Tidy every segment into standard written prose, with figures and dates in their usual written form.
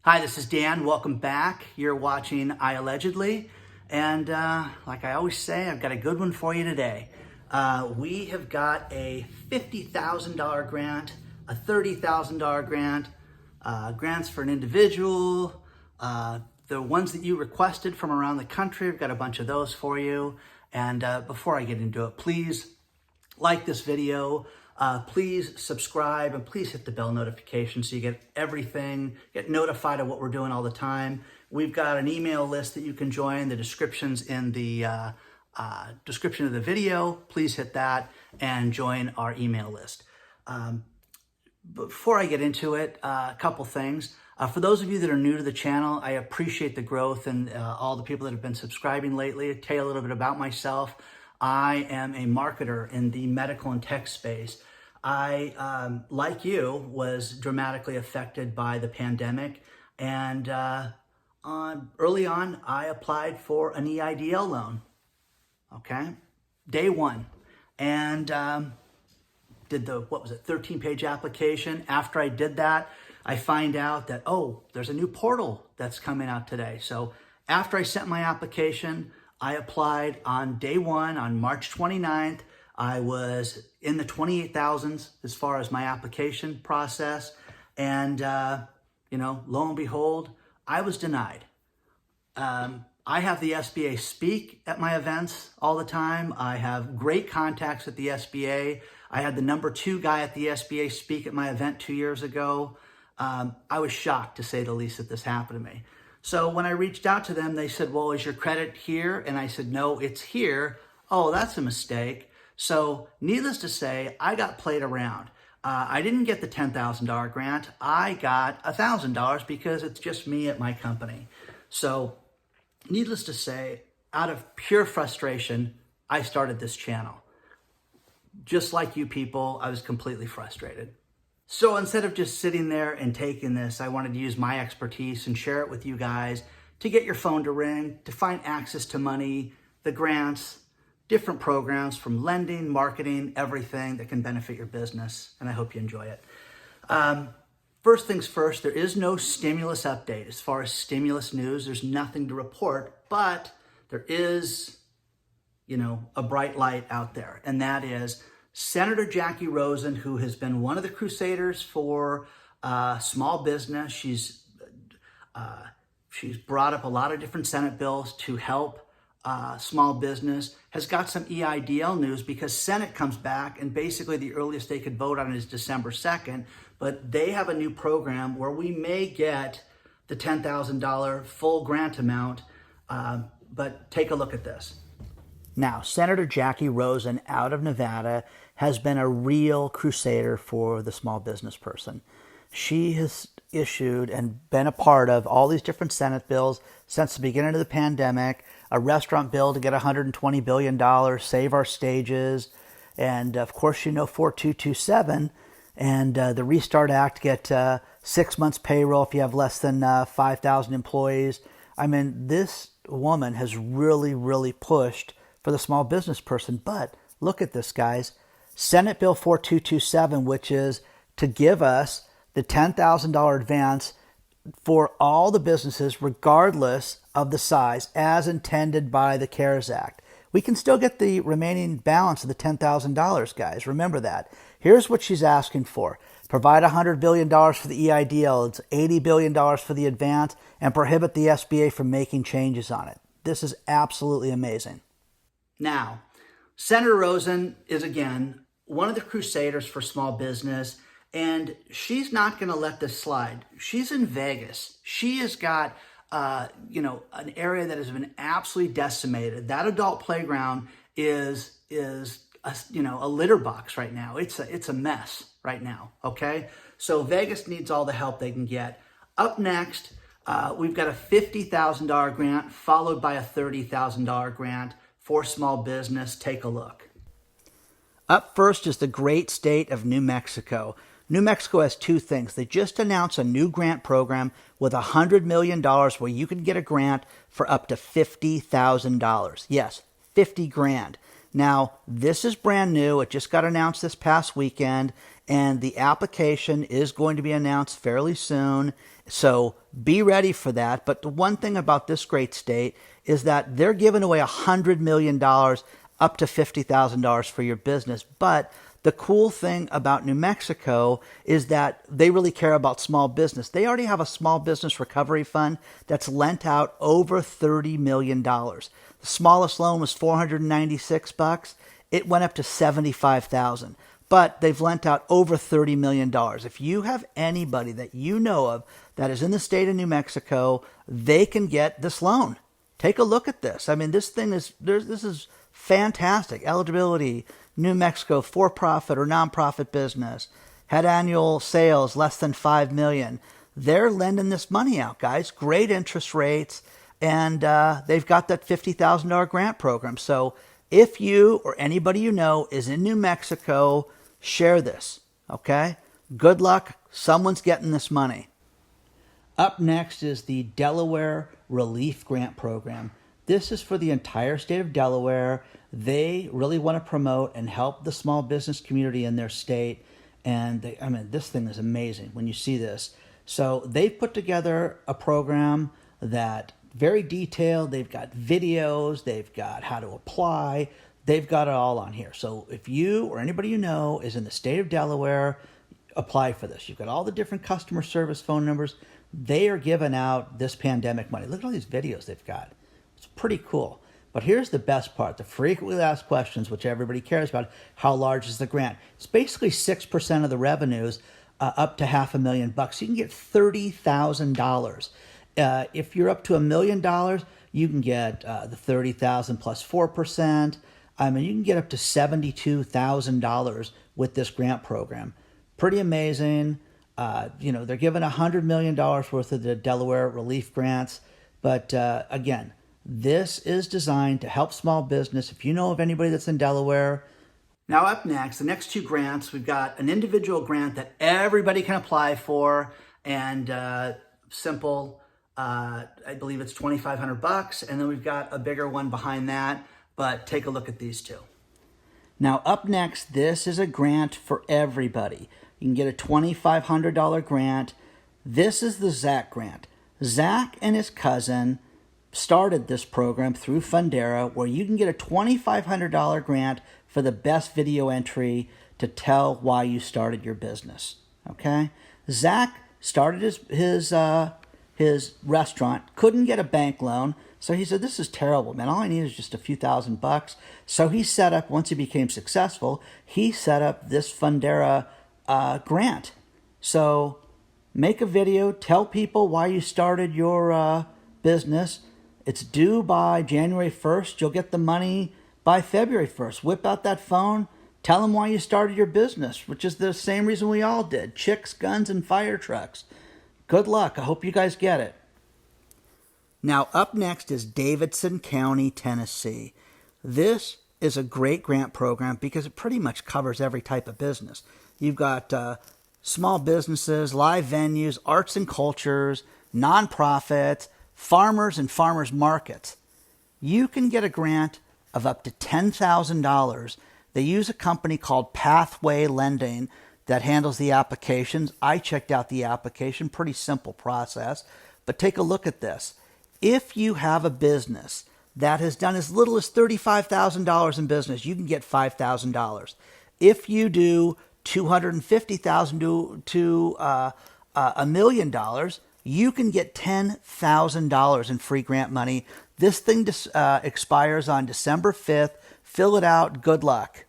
Hi, this is Dan. Welcome back. You're watching iAllegedly. And like I always say, I've got a good one for you today. We have got a $50,000 grant, a $30,000 grant, grants for an individual, the ones that you requested from around the country. I've got a bunch of those for you. And before I get into it, please like this video. Please subscribe and please hit the bell notification so you get everything, get notified of what we're doing all the time. We've got an email list that you can join. The description's in the description of the video. Please hit that and join our email list. Before I get into it, a couple things. For those of you that are new to the channel, I appreciate the growth and all the people that have been subscribing lately. I'll tell you a little bit about myself. I am a marketer in the medical and tech space. I, like you, was dramatically affected by the pandemic. And early on, I applied for an EIDL loan, okay? Day one. And did the, 13-page application. After I did that, I find out that, oh, there's a new portal that's coming out today. So after I sent my application, I applied on day one, on March 29th. I was in the 28,000s as far as my application process. And, lo and behold, I was denied. I have the SBA speak at my events all the time. I have great contacts at the SBA. I had the #2 guy at the SBA speak at my event 2 years ago. I was shocked, to say the least, that this happened to me. So when I reached out to them, they said, well, is your credit here? And I said, no, it's here. Oh, that's a mistake. So needless to say, I got played around. I didn't get the $10,000 grant. I got $1,000 because it's just me at my company. So needless to say, out of pure frustration, I started this channel. Just like you people, I was completely frustrated. So instead of just sitting there and taking this, I wanted to use my expertise and share it with you guys to get your phone to ring, to find access to money, the grants, different programs from lending, marketing, everything that can benefit your business. And I hope you enjoy it. First things first, there is no stimulus update. As far as stimulus news, there's nothing to report, but there is, a bright light out there. And that is Senator Jackie Rosen, who has been one of the crusaders for small business. She's brought up a lot of different Senate bills to help small business, has got some EIDL news because Senate comes back and basically the earliest they could vote on it is December 2nd, but they have a new program where we may get the $10,000 full grant amount, but take a look at this. Now, Senator Jackie Rosen out of Nevada has been a real crusader for the small business person. She has issued and been a part of all these different Senate bills since the beginning of the pandemic, a restaurant bill to get $120 billion, save our stages, and of course, 4227, and the Restart Act, get 6 months payroll if you have less than 5,000 employees. I mean, this woman has really, really pushed for the small business person. But look at this, guys. Senate Bill 4227, which is to give us the $10,000 advance for all the businesses, regardless of the size, as intended by the CARES Act. We can still get the remaining balance of the $10,000, guys. Remember that. Here's what she's asking for. Provide $100 billion for the EIDL. It's $80 billion for the advance, and prohibit the SBA from making changes on it. This is absolutely amazing. Now, Senator Rosen is, again, one of the crusaders for small business, and she's not going to let this slide. She's in Vegas. She has got, an area that has been absolutely decimated. That adult playground is a litter box right now. It's a mess right now, okay? So Vegas needs all the help they can get. Up next, we've got a $50,000 grant followed by a $30,000 grant for small business. Take a look. Up first is the great state of New Mexico. New Mexico has two things. They just announced a new grant program with $100 million where you can get a grant for up to $50,000. Yes, 50 grand. Now, this is brand new. It just got announced this past weekend, and the application is going to be announced fairly soon. So be ready for that. But the one thing about this great state is that they're giving away $100 million up to $50,000 for your business. But the cool thing about New Mexico is that they really care about small business. They already have a small business recovery fund that's lent out over $30 million. The smallest loan was $496. It went up to $75,000. But they've lent out over $30 million. If you have anybody that you know of that is in the state of New Mexico, they can get this loan. Take a look at this. I mean, this is fantastic. Eligibility, New Mexico, for-profit or nonprofit business, had annual sales less than $5 million. They're lending this money out, guys. Great interest rates, and they've got that $50,000 grant program. So if you or anybody you know is in New Mexico, share this, okay? Good luck. Someone's getting this money. Up next is the Delaware Relief Grant Program. This is for the entire state of Delaware. They really want to promote and help the small business community in their state. And this thing is amazing when you see this. So they've put together a program that very detailed. They've got videos. They've got how to apply. They've got it all on here. So if you or anybody you know is in the state of Delaware, apply for this. You've got all the different customer service phone numbers. They are giving out this pandemic money. Look at all these videos they've got. It's pretty cool. But here's the best part, the frequently asked questions, which everybody cares about. How large is the grant? It's basically 6% of the revenues, up to $500,000. You can get $30,000. If you're up to $1 million, you can get the $30,000 plus 4%. You can get up to $72,000 with this grant program. Pretty amazing. They're giving $100 million worth of the Delaware relief grants. But again, this is designed to help small business. If you know of anybody that's in Delaware. Now up next, the next two grants, we've got an individual grant that everybody can apply for, and simple. I believe it's $2,500, and then we've got a bigger one behind that. But take a look at these two. Now up next, this is a grant for everybody. You can get a $2,500 grant. This is the Zach grant. Zach and his cousin started this program through Fundera, where you can get a $2,500 grant for the best video entry to tell why you started your business. Okay? Zach started his restaurant, couldn't get a bank loan, so he said, this is terrible, man. All I need is just a few $1,000s. So he set up, once he became successful, he set up this Fundera grant. So make a video, tell people why you started your business. It's due by January 1st. You'll get the money by February 1st. Whip out that phone, tell them why you started your business, which is the same reason we all did. Chicks, guns, and fire trucks. Good luck. I hope you guys get it. Now up next is Davidson County, Tennessee. This is a great grant program because it pretty much covers every type of business. You've got small businesses, live venues, arts and cultures, nonprofits, farmers and farmers markets. You can get a grant of up to $10,000. They use a company called Pathway Lending that handles the applications. I checked out the application, pretty simple process. But take a look at this. If you have a business that has done as little as $35,000 in business, you can get $5,000. If you do $250,000 to $1 million, you can get $10,000 in free grant money. This thing expires on December 5th. Fill it out. Good luck.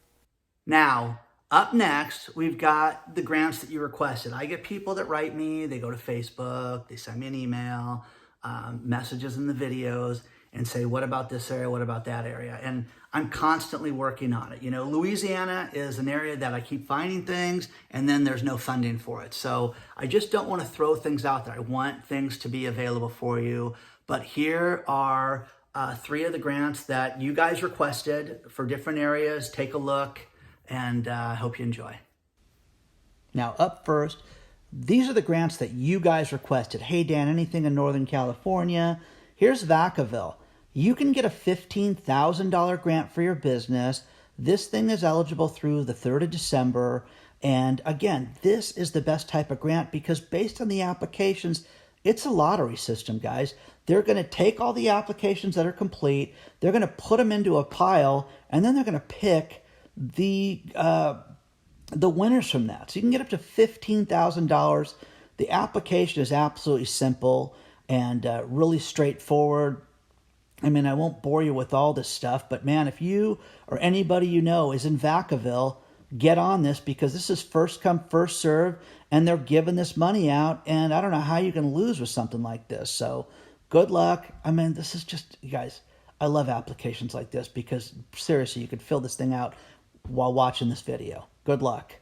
Now, up next, we've got the grants that you requested. I get people that write me. They go to Facebook. They send me an email, messages in the videos, and say, what about this area? What about that area? And I'm constantly working on it. Louisiana is an area that I keep finding things, and then there's no funding for it. So I just don't want to throw things out there. I want things to be available for you. But here are 3 of the grants that you guys requested for different areas. Take a look, and I hope you enjoy. Now, up first, these are the grants that you guys requested. Hey, Dan, anything in Northern California? Here's Vacaville. You can get a $15,000 grant for your business This thing is eligible through the 3rd of December. And again, this is the best type of grant because based on the applications, it's a lottery system, guys. They're going to take all the applications that are complete, they're going to put them into a pile, and then they're going to pick the winners from that. So you can get up to $15,000. The application is absolutely simple and really straightforward. I mean, I won't bore you with all this stuff, but man, if you or anybody you know is in Vacaville, get on this because this is first come, first serve, and they're giving this money out, and I don't know how you can lose with something like this. So good luck. I mean, this is just, you guys, I love applications like this because seriously, you could fill this thing out while watching this video. Good luck.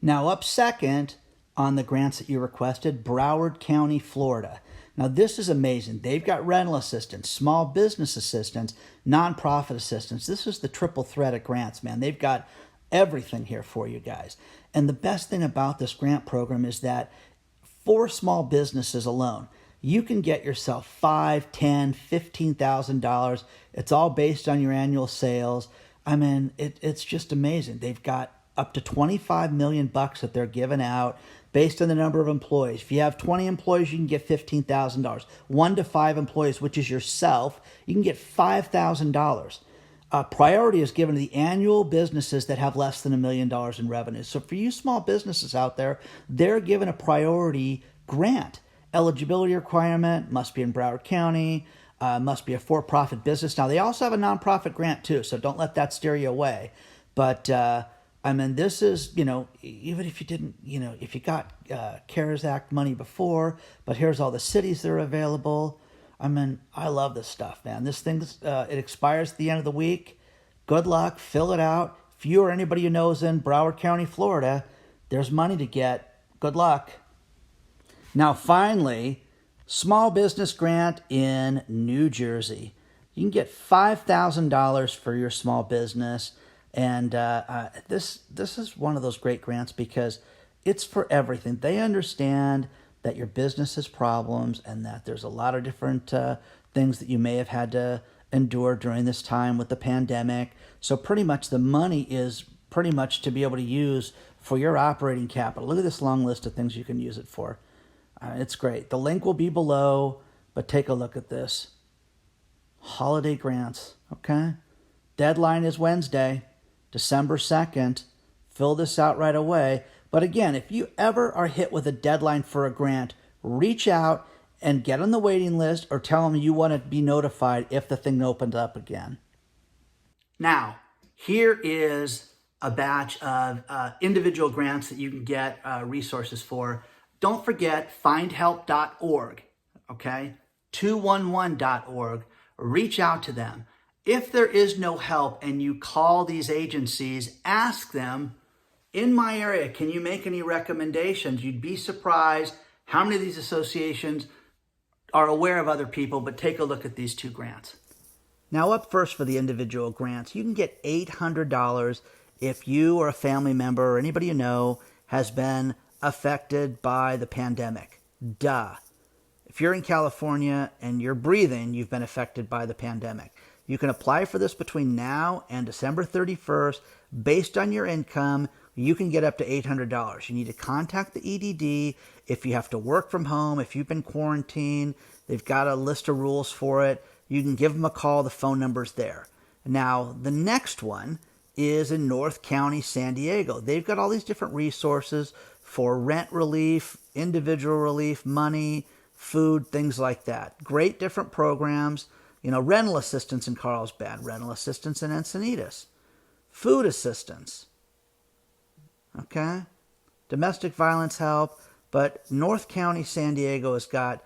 Now up second on the grants that you requested, Broward County, Florida. Now this is amazing. They've got rental assistance, small business assistance, nonprofit assistance. This is the triple threat of grants, man. They've got everything here for you guys. And the best thing about this grant program is that for small businesses alone, you can get yourself $5,000, $10,000, $15,000. It's all based on your annual sales. I mean, it's just amazing. They've got up to $25 million that they're giving out based on the number of employees. If you have 20 employees, you can get $15,000. 1 to 5 employees, which is yourself, you can get $5,000. Priority is given to the annual businesses that have less than $1 million in revenue. So for you small businesses out there, they're given a priority grant. Eligibility requirement must be in Broward County, must be a for-profit business. Now, they also have a nonprofit grant too, so don't let that steer you away. But I mean, this is, even if you didn't, if you got CARES Act money before, but here's all the cities that are available. I mean, I love this stuff, man. This thing, it expires at the end of the week. Good luck. Fill it out. If you or anybody you know is in Broward County, Florida, there's money to get. Good luck. Now, finally, small business grant in New Jersey. You can get $5,000 for your small business. And this is one of those great grants because it's for everything. They understand that your business has problems and that there's a lot of different things that you may have had to endure during this time with the pandemic. So pretty much the money is pretty much to be able to use for your operating capital. Look at this long list of things you can use it for. It's great. The link will be below, but take a look at this. Holiday grants, okay? Deadline is Wednesday, December 2nd. Fill this out right away. But again, if you ever are hit with a deadline for a grant, reach out and get on the waiting list or tell them you want to be notified if the thing opens up again. Now, here is a batch of individual grants that you can get resources for. Don't forget findhelp.org, okay? 211.org. Reach out to them. If there is no help and you call these agencies, ask them, in my area, can you make any recommendations? You'd be surprised how many of these associations are aware of other people, but take a look at these 2 grants. Now up first for the individual grants, you can get $800 if you or a family member or anybody you know has been affected by the pandemic. Duh. If you're in California and you're breathing, you've been affected by the pandemic. You can apply for this between now and December 31st. Based on your income, you can get up to $800. You need to contact the EDD if you have to work from home, if you've been quarantined. They've got a list of rules for it. You can give them a call. The phone number's there. Now, the next one is in North County, San Diego. They've got all these different resources for rent relief, individual relief, money, food, things like that. Great different programs. Rental assistance in Carlsbad, rental assistance in Encinitas, food assistance, okay? Domestic violence help, but North County, San Diego has got,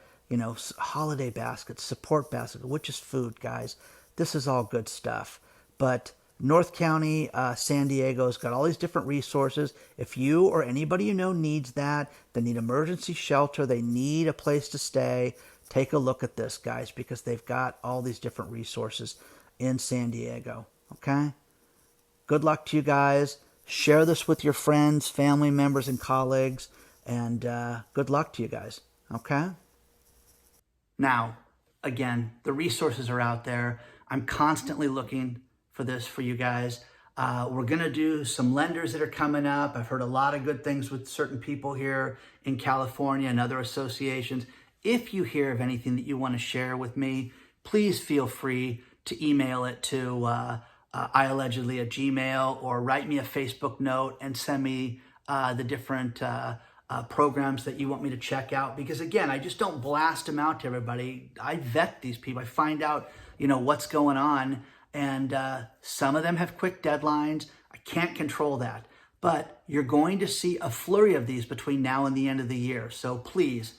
holiday baskets, support baskets, which is food, guys. This is all good stuff. But North County, San Diego's got all these different resources. If you or anybody you know needs that, they need emergency shelter, they need a place to stay, take a look at this, guys, because they've got all these different resources in San Diego, okay? Good luck to you guys. Share this with your friends, family members, and colleagues, and good luck to you guys, okay? Now, again, the resources are out there. I'm constantly looking for for this for you guys. We're going to do some lenders that are coming up. I've heard a lot of good things with certain people here in California and other associations. If you hear of anything that you want to share with me, please feel free to email it to iAllegedly@gmail.com or write me a Facebook note and send me the different programs that you want me to check out. Because again, I just don't blast them out to everybody. I vet these people. I find out, what's going on. And some of them have quick deadlines. I can't control that. But you're going to see a flurry of these between now and the end of the year. So please,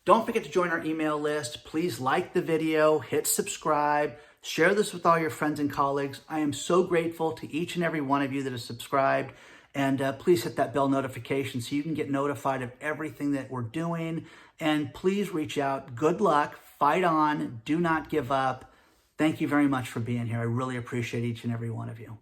don't forget to join our email list. Please like the video, hit subscribe, share this with all your friends and colleagues. I am so grateful to each and every one of you that has subscribed. And please hit that bell notification so you can get notified of everything that we're doing. And please reach out. Good luck. Fight on. Do not give up. Thank you very much for being here. I really appreciate each and every one of you.